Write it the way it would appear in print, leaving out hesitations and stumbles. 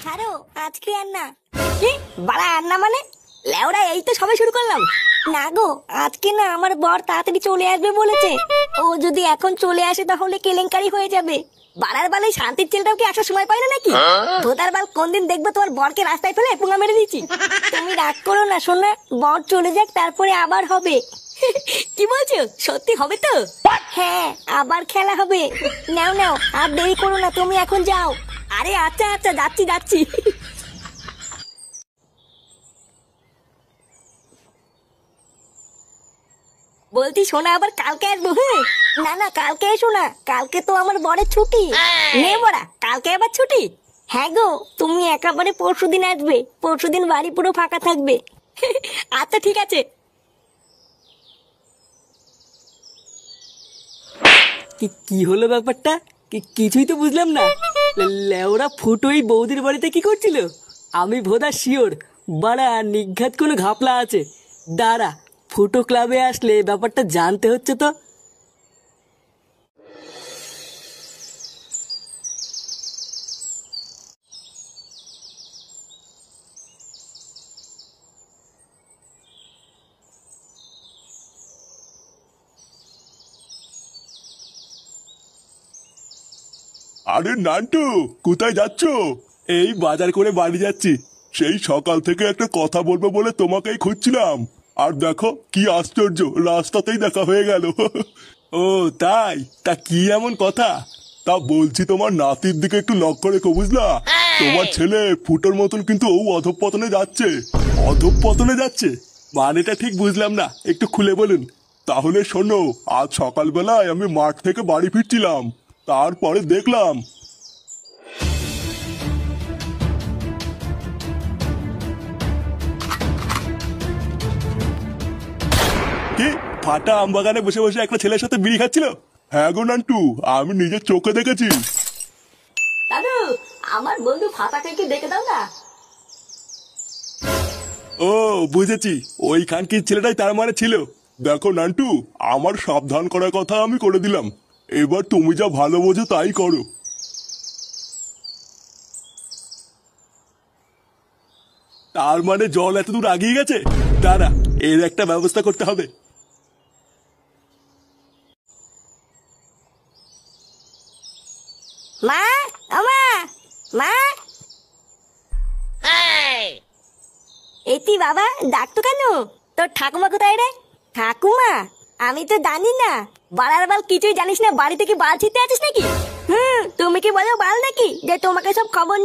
ছাড়ো, আজকে আর না। কি বাড়া আর না মানে? লেওড়া এই তো সবে শুরু করলাম। না গো, আজকে না, আমার বর তাড়াতাড়ি চলে আসবে বলেছে। ও যদি এখন চলে আসে তাহলে কেলেঙ্কারি হয়ে যাবে। বাড়ার বালে শান্তির ছেলেটাও কি আসার সময় পাই না নাকি? ভোদার বাল কোন দিন দেখবো তোমার বরকে রাস্তায় ফেলে পুঙ্গা মেরে দিচ্ছি। তুমি রাগ করো না সোনা, বর চলে যাক তারপরে আবার হবে। কি বলছো, সত্যি হবে তো? হ্যাঁ, আবার খেলা হবে। নাও নাও, আর দেরি করো না, তুমি এখন যাও। আরে আচ্ছা আচ্ছা, যাচ্ছি যাচ্ছি। বলছি শোনা, আবার কালকে আসবো? হ্যাঁ, না না, কালকে এসো না, কালকে তো আমার বরের ছুটি। নে বড়া, কালকে আবার ছুটি? হ্যাঁ গো, তুমি একেবারে পরশুদিন আসবে, পরশুদিন বাড়ি পুরো ফাঁকা থাকবে। আচ্ছা ঠিক আছে। কি কি হলো ব্যাপারটা? কিছুই তো বুঝলাম না। লেওরা ফুটোই বৌদির বাড়িতে কি করছিল? আমি ভোদা শিওর বাড়া নিঘাত কোনো ঘাপলা আছে। দাঁড়া, ফুটো ক্লাবে আসলে ব্যাপারটা জানতে হচ্ছে তো। আরে নান্টু, কোথায় যাচ্ছো? এই বাজার করে বাড়ি যাচ্ছি। সেই সকাল থেকে একটা কথা বলবো বলে তোমাকেই খুঁজছিলাম। আর দেখো কি আশ্চর্য, রাস্তাতেই দেখা হয়ে গেল। ও তাই? তা কি এমন কথা? তা বলছি তোমার নাতির দিকে একটু লক্ষ্য রেখো, বুঝলা? তোমার ছেলে ফুটোর মতন কিন্তু ও অধঃপতনে যাচ্ছে। অধঃপতনে যাচ্ছে মানেটা ঠিক বুঝলাম না, একটু খুলে বলুন। তাহলে শোনো, আজ সকালবেলায় আমি মাঠ থেকে বাড়ি ফিরছিলাম, তারপরে দেখলাম। কি ফাটা আম বাগানে বসে বসে একটা ছেলের সাথে বিড়ি খাচ্ছিল? হ্যাঁ গো নান্টু, আমি নিজের চোখে দেখেছি। দাদু, আমার বন্ধু ফাতাকে দেখে দাও না। ও বুঝেছি, ওই খানকির ছেলেটাই তার মানে ছিল। দেখো নান্টু, আমার সাবধান করার কথা আমি করে দিলাম, এবার তুমি যা ভালো বোঝো তাই করো। তার মানে জল এত দূর আগিয়ে গেছে? দাঁড়া, এর একটা ব্যবস্থা করতে হবে। মা, আমা, মা। এটি বাবা, ডাকতো কেন? তোর ঠাকুমা কোথায় রে? ঠাকুমা? আমি তো জানি না। বাড়ার বাল কিছুই জানিস না, বাড়ি থেকে বাল ছিটতে আছিস নাকি? তুমি কি বলো বাল নাকি যে তোমাকে সব খবর